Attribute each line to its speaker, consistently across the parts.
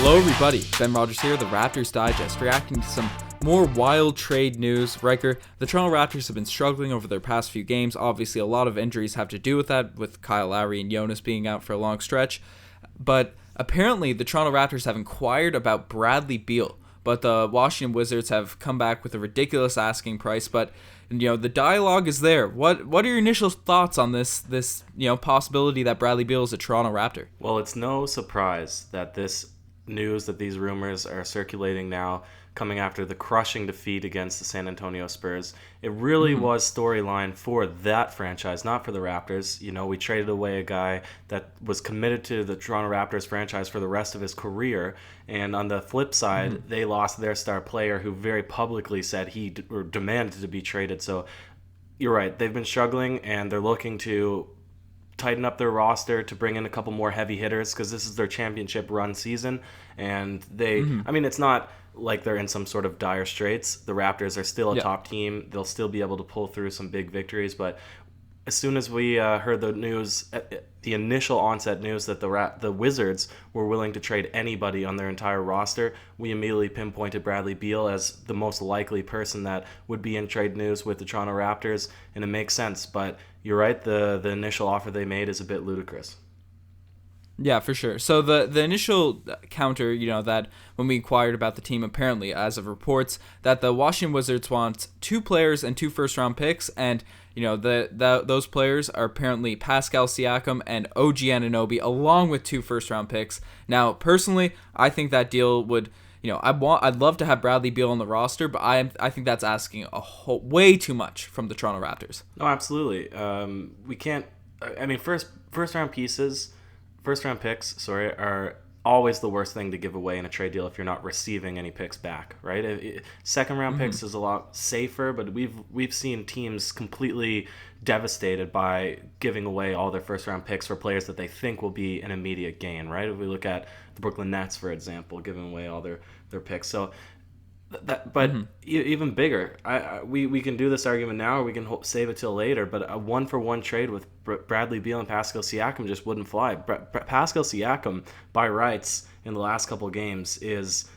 Speaker 1: Hello everybody, Ben Rogers here, the Raptors Digest, reacting to some more wild trade news. Riker, the Toronto Raptors have been struggling over their past few games. Obviously, a lot of injuries have to do with that, with Kyle Lowry and Jonas being out for a long stretch. But apparently, the Toronto Raptors have inquired about Bradley Beal, but the Washington Wizards have come back with a ridiculous asking price. But the dialogue is there. What are your initial thoughts on this possibility that Bradley Beal is a Toronto Raptor?
Speaker 2: Well, it's no surprise that this news, that these rumors are circulating now, coming after the crushing defeat against the San Antonio Spurs. It really was storyline for that franchise, not for the Raptors. We traded away a guy that was committed to the Toronto Raptors franchise for the rest of his career. And on the flip side, they lost their star player who very publicly said he demanded to be traded. So you're right. They've been struggling, and they're looking to tighten up their roster to bring in a couple more heavy hitters because this is their championship run season. And it's not like they're in some sort of dire straits. The Raptors are still a top team. They'll still be able to pull through some big victories. But as soon as we heard the news, the initial onset news that the Wizards were willing to trade anybody on their entire roster, we immediately pinpointed Bradley Beal as the most likely person that would be in trade news with the Toronto Raptors, and it makes sense. But you're right, the initial offer they made is a bit ludicrous.
Speaker 1: Yeah, for sure. So the initial counter, that when we inquired about the team, apparently, as of reports, that the Washington Wizards want 2 players and 2 first-round picks, and those players are apparently Pascal Siakam and OG Anunoby, along with 2 first-round picks. Now, personally, I think that deal would, I'd love to have Bradley Beal on the roster, but I think that's asking way too much from the Toronto Raptors.
Speaker 2: No, absolutely. We can't. First-round picks, are always the worst thing to give away in a trade deal if you're not receiving any picks back, right? Second-round picks is a lot safer, but we've seen teams completely devastated by giving away all their first-round picks for players that they think will be an immediate gain, right? If we look at the Brooklyn Nets, for example, giving away all their picks. So even bigger, we can do this argument now, or we can save it till later, but a 1-for-1 trade with Bradley Beal and Pascal Siakam just wouldn't fly. Pascal Siakam, by rights, in the last couple of games, is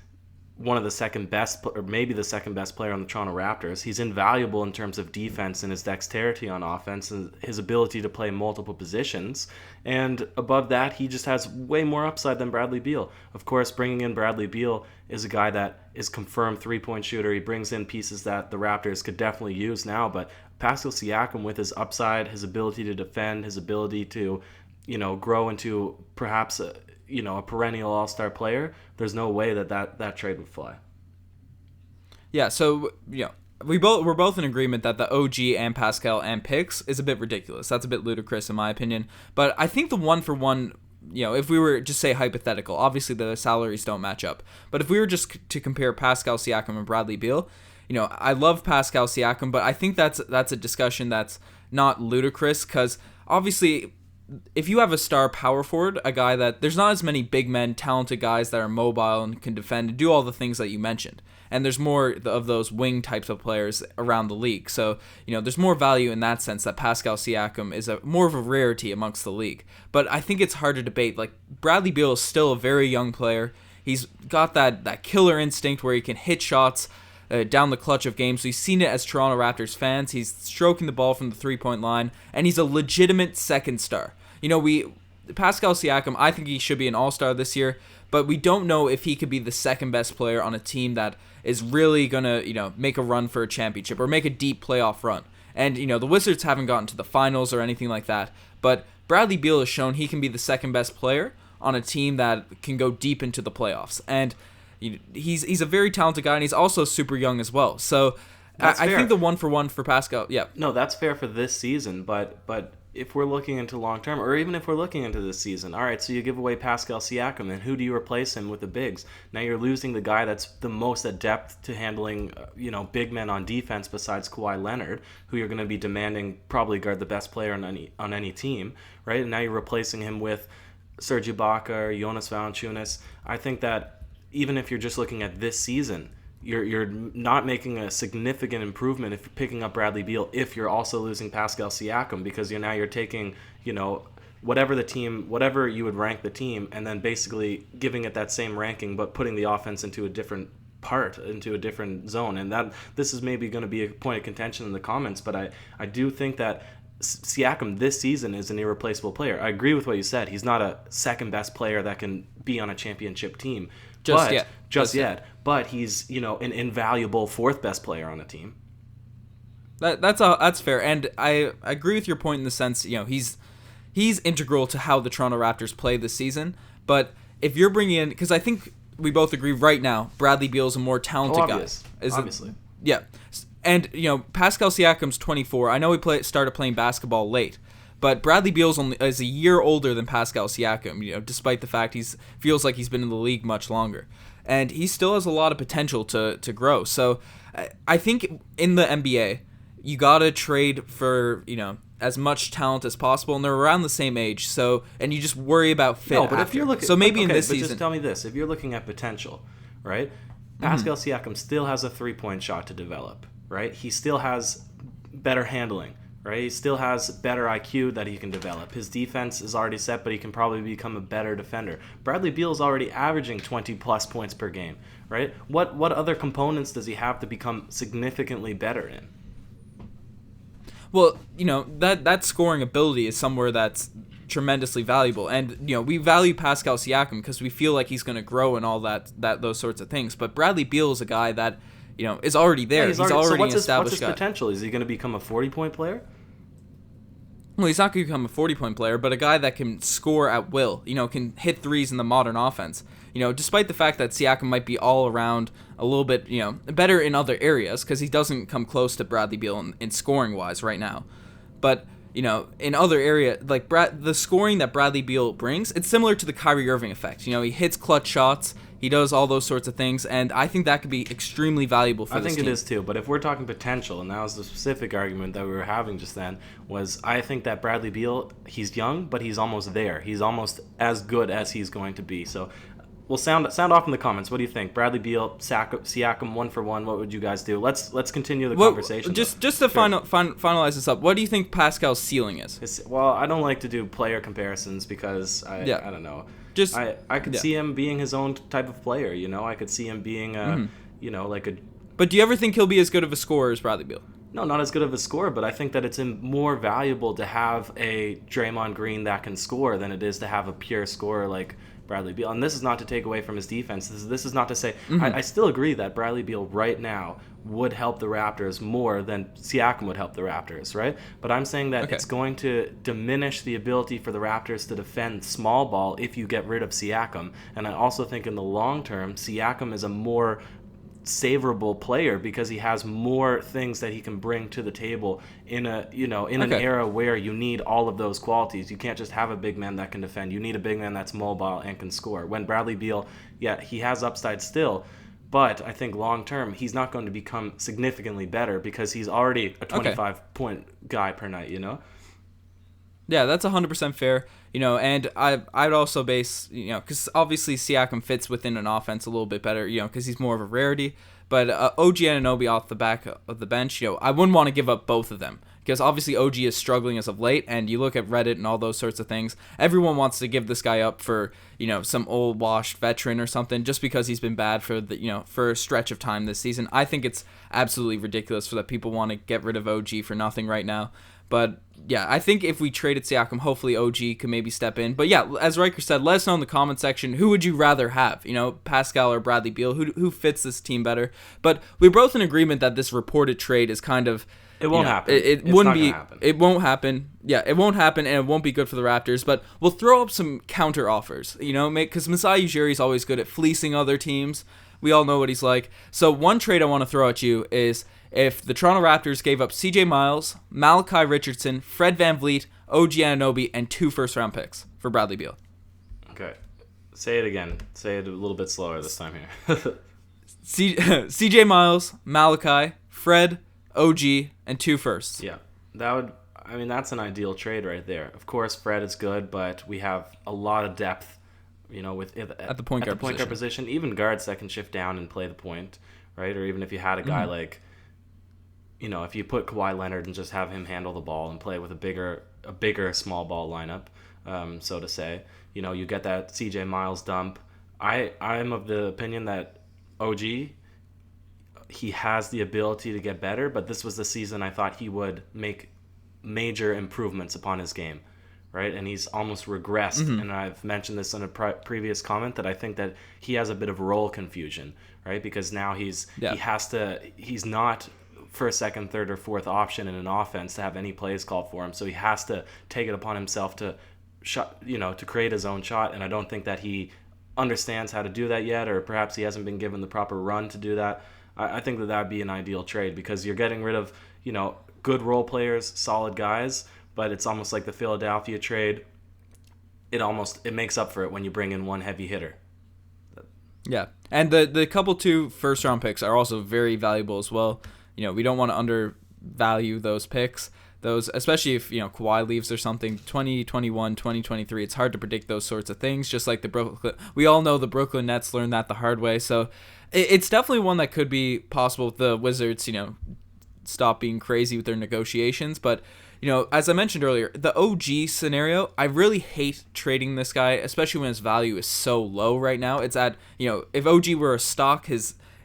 Speaker 2: one of the second best, or maybe the second best player on the Toronto Raptors. He's invaluable in terms of defense and his dexterity on offense and his ability to play multiple positions. And above that, he just has way more upside than Bradley Beal. Of course, bringing in Bradley Beal is a guy that is confirmed three-point shooter. He brings in pieces that the Raptors could definitely use now. But Pascal Siakam, with his upside, his ability to defend, his ability to, grow into perhaps a perennial all-star player, there's no way that trade would fly.
Speaker 1: Yeah, so we're both in agreement that the OG and Pascal and picks is a bit ridiculous. That's a bit ludicrous in my opinion. But I think the 1-for-1, if we were just say hypothetical, obviously the salaries don't match up. But if we were just to compare Pascal Siakam and Bradley Beal, I love Pascal Siakam, but I think that's a discussion that's not ludicrous because obviously, if you have a star power forward, a guy that there's not as many big men, talented guys that are mobile and can defend and do all the things that you mentioned. And there's more of those wing types of players around the league. So, there's more value in that sense that Pascal Siakam is more of a rarity amongst the league. But I think it's hard to debate. Like, Bradley Beal is still a very young player. He's got that killer instinct where he can hit shots down the clutch of games. We've seen it as Toronto Raptors fans. He's stroking the ball from the three-point line, and he's a legitimate second star. Pascal Siakam, I think he should be an all-star this year, but we don't know if he could be the second best player on a team that is really going to, make a run for a championship or make a deep playoff run. And, the Wizards haven't gotten to the finals or anything like that, but Bradley Beal has shown he can be the second best player on a team that can go deep into the playoffs. And he's a very talented guy, and he's also super young as well. So I think the 1-for-1 for Pascal, yeah.
Speaker 2: No, that's fair for this season, but if we're looking into long term, or even if we're looking into this season, all right, so you give away Pascal Siakam, and who do you replace him with the bigs? Now you're losing the guy that's the most adept to handling, big men on defense besides Kawhi Leonard, who you're going to be demanding probably guard the best player on any team, right? And now you're replacing him with Serge Ibaka or Jonas Valanciunas. I think that even if you're just looking at this season, you're not making a significant improvement if you're picking up Bradley Beal if you're also losing Pascal Siakam, because you're taking whatever you would rank the team, and then basically giving it that same ranking, but putting the offense into a different zone. And that this is maybe going to be a point of contention in the comments, but I do think that Siakam this season is an irreplaceable player. I agree with what you said. He's not a second best player that can be on a championship team just yet. But he's, an invaluable fourth best player on a team.
Speaker 1: That's fair, and I agree with your point in the sense, he's integral to how the Toronto Raptors play this season. But if you're bringing in, because I think we both agree right now, Bradley Beal is a more talented guy.
Speaker 2: Obviously.
Speaker 1: Yeah. And, Pascal Siakam's 24. I know he started playing basketball late, but Bradley Beal is a year older than Pascal Siakam, despite the fact feels like he's been in the league much longer. And he still has a lot of potential to grow. So I think in the NBA, you got to trade for, as much talent as possible, and they're around the same age. So, and you just worry about fit.
Speaker 2: No, but if you're looking,
Speaker 1: so maybe in this season,
Speaker 2: just tell me this: if you're looking at potential, right? Pascal Siakam still has a 3-point shot to develop, right? He still has better handling, right? He still has better IQ that he can develop. His defense is already set, but he can probably become a better defender. Bradley Beal is already averaging 20-plus points per game, right? What other components does he have to become significantly better in?
Speaker 1: Well, that scoring ability is somewhere that's tremendously valuable, and we value Pascal Siakam because we feel like he's going to grow and all those sorts of things. But Bradley Beal is a guy that is already there. He's already
Speaker 2: so
Speaker 1: an established guy.
Speaker 2: What's his potential? Is he going to become a 40-point player?
Speaker 1: Well, he's not going to become a 40-point player, but a guy that can score at will. Can hit threes in the modern offense. Despite the fact that Siakam might be all around a little bit, better in other areas because he doesn't come close to Bradley Beal in scoring wise right now, but. In other areas, like the scoring that Bradley Beal brings, it's similar to the Kyrie Irving effect. He hits clutch shots, he does all those sorts of things, and I think that could be extremely valuable for this team.
Speaker 2: I think it is too, but if we're talking potential, and that was the specific argument that we were having just then, was I think that Bradley Beal, he's young, but he's almost there. He's almost as good as he's going to be. So we'll sound off in the comments. What do you think? Bradley Beal, Siakam, 1-for-1. What would you guys do? Let's continue the conversation.
Speaker 1: Just to finalize this up, what do you think Pascal's ceiling is?
Speaker 2: Well, I don't like to do player comparisons because I don't know. I could see him being his own type of player. I could see him being like a.
Speaker 1: But do you ever think he'll be as good of a scorer as Bradley Beal?
Speaker 2: No, not as good of a scorer, but I think that it's more valuable to have a Draymond Green that can score than it is to have a pure scorer like Bradley Beal. And this is not to take away from his defense. This is not to say... I still agree that Bradley Beal right now would help the Raptors more than Siakam would help the Raptors, right? But I'm saying that it's going to diminish the ability for the Raptors to defend small ball if you get rid of Siakam. And I also think in the long term, Siakam is a more savorable player because he has more things that he can bring to the table in an era where you need all of those qualities. You can't just have a big man that can defend. You need a big man that's mobile and can score. When Bradley Beal, he has upside still, but I think long term he's not going to become significantly better because he's already a 25-point guy per night,
Speaker 1: Yeah, that's 100% fair. And I'd also base, because obviously Siakam fits within an offense a little bit better, because he's more of a rarity. But OG Anunoby off the back of the bench, I wouldn't want to give up both of them. Because obviously OG is struggling as of late, and you look at Reddit and all those sorts of things, everyone wants to give this guy up for, some old washed veteran or something, just because he's been bad for for a stretch of time this season. I think it's absolutely ridiculous that people want to get rid of OG for nothing right now. But yeah, I think if we traded Siakam, hopefully OG could maybe step in. But yeah, as Ryker said, let us know in the comment section, who would you rather have? Pascal or Bradley Beal? Who fits this team better? But we're both in agreement that this reported trade is kind of...
Speaker 2: It won't happen.
Speaker 1: It wouldn't be. It won't happen. Yeah, it won't happen, and it won't be good for the Raptors. But we'll throw up some counter offers, because Masai Ujiri is always good at fleecing other teams. We all know what he's like. So one trade I want to throw at you is if the Toronto Raptors gave up CJ Miles, Malachi Richardson, Fred VanVleet, OG Anunoby, and 2 first-round picks for Bradley Beal.
Speaker 2: Okay. Say it again. Say it a little bit slower this time here.
Speaker 1: CJ Miles, Malachi, Fred, OG, and 2 firsts.
Speaker 2: Yeah. That's an ideal trade right there. Of course, Fred is good, but we have a lot of depth, at
Speaker 1: the point guard
Speaker 2: position. Even guards that can shift down and play the point, right? Or even if you had a guy like, if you put Kawhi Leonard and just have him handle the ball and play with a bigger small ball lineup, so to say. You get that CJ Miles dump. I'm of the opinion that OG, he has the ability to get better, but this was the season I thought he would make major improvements upon his game, right? And he's almost regressed. And I've mentioned this in a previous comment that I think that he has a bit of role confusion, right? Because now he's not first, second, third, or fourth option in an offense to have any plays called for him. So he has to take it upon himself to to create his own shot. And I don't think that he understands how to do that yet, or perhaps he hasn't been given the proper run to do that. I think that would be an ideal trade, because you're getting rid of, good role players, solid guys, but it's almost like the Philadelphia trade. It makes up for it when you bring in one heavy hitter.
Speaker 1: Yeah, and the couple 2 first-round picks are also very valuable as well. We don't want to undervalue those picks. Those, especially if, Kawhi leaves or something, 2021, 2023, it's hard to predict those sorts of things, just like we all know the Brooklyn Nets learned that the hard way. So it's definitely one that could be possible if the Wizards, stop being crazy with their negotiations. But, as I mentioned earlier, the OG scenario, I really hate trading this guy, especially when his value is so low right now. It's at, if OG were a stock,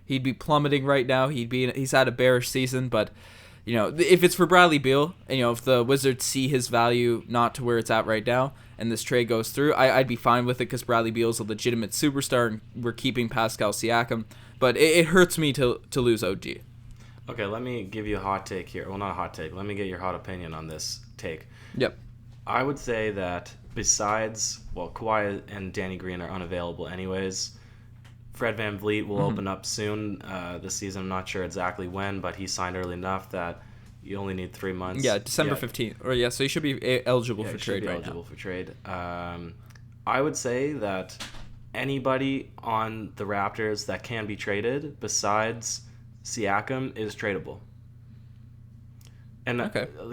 Speaker 1: he'd be plummeting right now. He's had a bearish season, but if it's for Bradley Beal, if the Wizards see his value not to where it's at right now, and this trade goes through, I'd be fine with it, because Bradley Beal's a legitimate superstar, and we're keeping Pascal Siakam. But it hurts me to lose OG.
Speaker 2: Okay, let me give you a hot take here. Well, not a hot take. Let me get your hot opinion on this take.
Speaker 1: Yep.
Speaker 2: I would say that besides, Kawhi and Danny Green are unavailable anyways. Fred VanVleet will open up soon this season. I'm not sure exactly when, but he signed early enough that you only need 3 months.
Speaker 1: Yeah, December 15th. So he should be eligible for trade right now.
Speaker 2: For trade. I would say that anybody on the Raptors that can be traded besides Siakam is tradable. And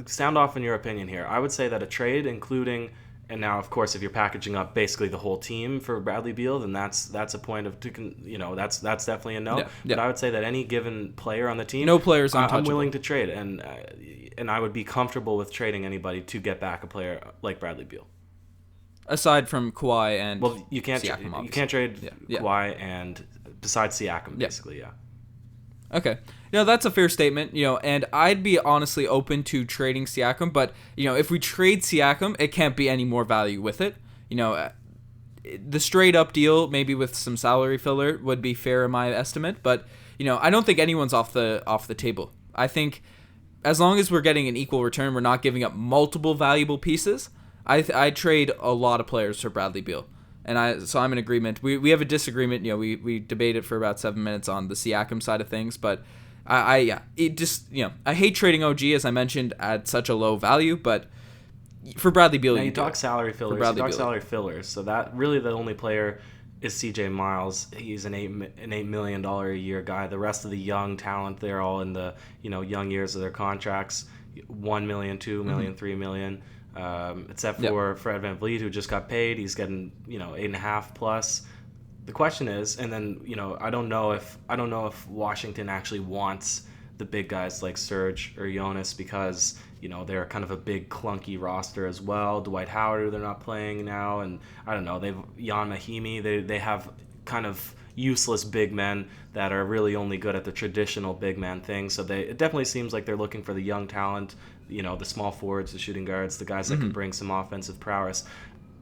Speaker 2: sound off in your opinion here. I would say that a trade including, and now of course if you're packaging up basically the whole team for Bradley Beal, then that's a point of that's definitely a no. Yeah. But I would say that any given player on the team,
Speaker 1: no players untouchable.
Speaker 2: I'm willing to trade, and I would be comfortable with trading anybody to get back a player like Bradley Beal.
Speaker 1: Aside from Kawhi and
Speaker 2: you can't
Speaker 1: Siakam,
Speaker 2: you can't trade Kawhi and besides Siakam basically.
Speaker 1: Okay. That's a fair statement, and I'd be honestly open to trading Siakam, but, if we trade Siakam, it can't be any more value with it. The straight up deal, maybe with some salary filler, would be fair in my estimate, but, I don't think anyone's off the table. I think as long as we're getting an equal return, we're not giving up multiple valuable pieces, I trade a lot of players for Bradley Beal. So I'm in agreement. We have a disagreement. We debated for about 7 minutes on the Siakam side of things, but I hate trading OG, as I mentioned, at such a low value. But for Bradley Beal,
Speaker 2: you talk salary fillers. So that really the only player is CJ Miles. He's an $8 million a year guy. The rest of the young talent, they're all in the young years of their contracts, $1 million, $2 million, $3 million. Except for Fred VanVleet, who just got paid. He's getting 8.5 plus. The question is, and then I don't know if Washington actually wants the big guys like Serge or Jonas, because they're kind of a big clunky roster as well. Dwight Howard, they're not playing now, and I don't know. They've Jan Mahimi. They have kind of useless big men that are really only good at the traditional big man thing. So it definitely seems like they're looking for the young talent, the small forwards, the shooting guards, the guys that can bring some offensive prowess.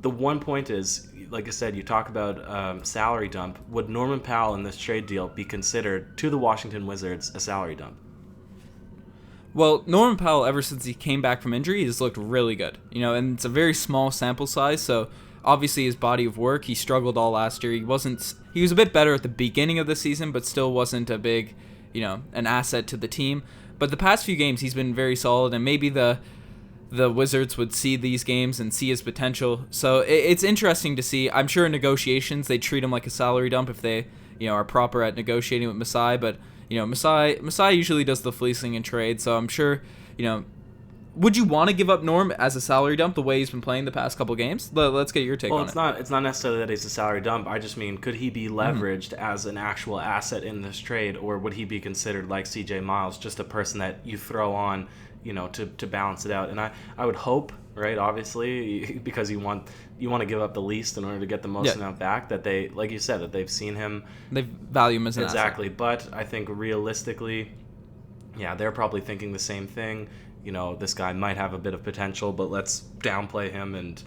Speaker 2: The one point is, like I said, you talk about salary dump. Would Norman Powell in this trade deal be considered to the Washington Wizards a salary dump?
Speaker 1: Well, Norman Powell, ever since he came back from injury, has looked really good. And it's a very small sample size, so obviously his body of work, he struggled all last year. He was a bit better at the beginning of the season, but still wasn't a big, an asset to the team. But the past few games, he's been very solid, and maybe the Wizards would see these games and see his potential. So it's interesting to see. I'm sure in negotiations, they treat him like a salary dump if they, are proper at negotiating with Masai. But, Masai usually does the fleecing in trade, so I'm sure, would you want to give up Norm as a salary dump the way he's been playing the past couple games? Let's get your take on it.
Speaker 2: Well, it's not necessarily that he's a salary dump. I just mean, could he be leveraged as an actual asset in this trade, or would he be considered like CJ Miles, just a person that you throw on, to balance it out. And I would hope, right, obviously, because you want to give up the least in order to get the most amount back, that they, like you said, that they've seen him.
Speaker 1: They value him as an
Speaker 2: exactly.
Speaker 1: asset.
Speaker 2: But I think realistically, they're probably thinking the same thing. This guy might have a bit of potential, but let's downplay him and,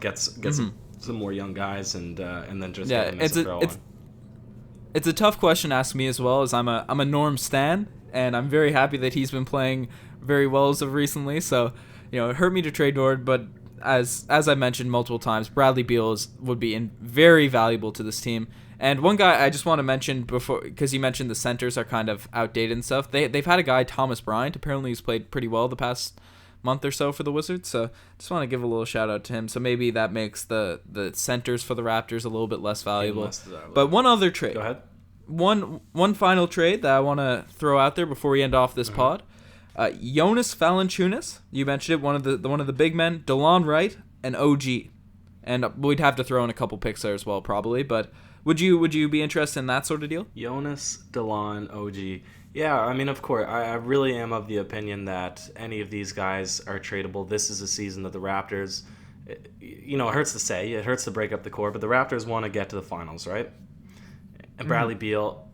Speaker 2: get some more young guys and then just get him as a throw on.
Speaker 1: It's a tough question to ask me as well, as I'm a Norm stan, and I'm very happy that he's been playing very well as of recently. So, it hurt me to trade Nord, but as I mentioned multiple times, Bradley Beal would be very valuable to this team. And one guy I just want to mention before, because you mentioned the centers are kind of outdated and stuff. They've had a guy, Thomas Bryant. Apparently he's played pretty well the past month or so for the Wizards. So just want to give a little shout out to him. So maybe that makes the centers for the Raptors a little bit less valuable. But one other trade.
Speaker 2: Go ahead.
Speaker 1: One final trade that I want to throw out there before we end off this pod. Jonas Valanciunas, you mentioned it, one of the big men, DeLon Wright, and OG. And we'd have to throw in a couple picks there as well, probably, but would you be interested in that sort of deal?
Speaker 2: Jonas, DeLon, OG. Yeah, I mean, of course, I really am of the opinion that any of these guys are tradable. This is a season that the Raptors, it hurts to say, it hurts to break up the core, but the Raptors want to get to the finals, right? And Bradley Beal,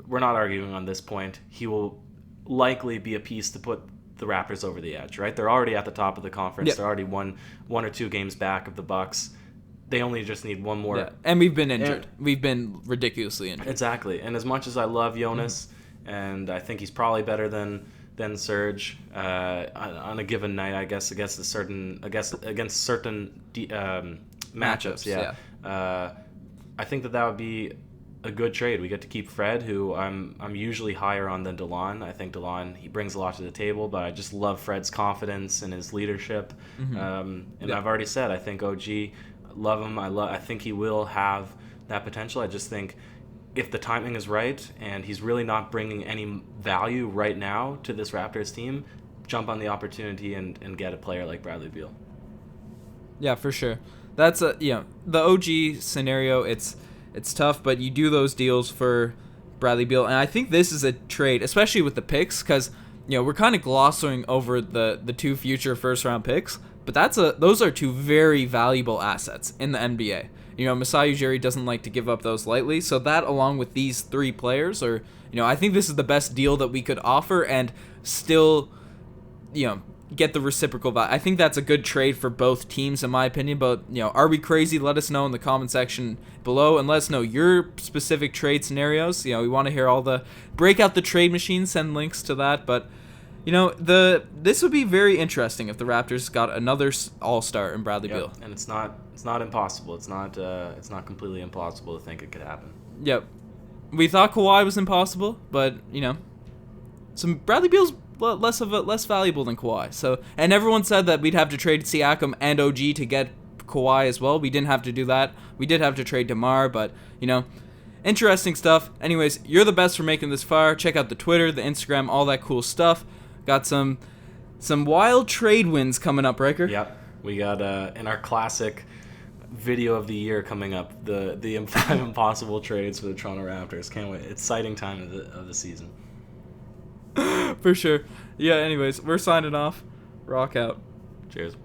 Speaker 2: we're not arguing on this point. He will likely be a piece to put the Raptors over the edge, right? They're already at the top of the conference. Yep. They're already one or two games back of the Bucks. They only just need one more.
Speaker 1: Yeah. And we've been injured. We've been ridiculously injured.
Speaker 2: Exactly. And as much as I love Jonas, and I think he's probably better than Serge on a given night, I guess against certain matchups. Yeah. I think that would be a good trade. We get to keep Fred, who I'm usually higher on than DeLon. I think DeLon, he brings a lot to the table, but I just love Fred's confidence and his leadership. I've already said I think OG, love him. I think he will have that potential. I just think if the timing is right and he's really not bringing any value right now to this Raptors team, jump on the opportunity and get a player like Bradley Beal.
Speaker 1: Yeah, for sure. That's the OG scenario. It's tough, but you do those deals for Bradley Beal, and I think this is a trade, especially with the picks, because we're kind of glossing over the two future first round picks, but those are two very valuable assets in the NBA. Masai Ujiri doesn't like to give up those lightly, so that along with these three players are, I think this is the best deal that we could offer and still, get the reciprocal value. I think that's a good trade for both teams, in my opinion. But are we crazy? Let us know in the comment section below, and let us know your specific trade scenarios. We want to hear all the break out the trade machine. Send links to that. But this would be very interesting if the Raptors got another all-star in Bradley Beal.
Speaker 2: And it's not impossible. It's not completely impossible to think it could happen.
Speaker 1: Yep. We thought Kawhi was impossible, but some Bradley Beal's less valuable than Kawhi. So, and everyone said that we'd have to trade Siakam and OG to get Kawhi as well. We didn't have to do that. We did have to trade DeMar, but interesting stuff. Anyways, you're the best for making this far. Check out the Twitter, the Instagram, all that cool stuff. Got some wild trade wins coming up, Ryker.
Speaker 2: Yep, we got in our classic video of the year coming up, the 5 impossible trades for the Toronto Raptors. Can't wait. Exciting time of the season.
Speaker 1: For sure. Yeah, anyways, we're signing off. Rock out.
Speaker 2: Cheers.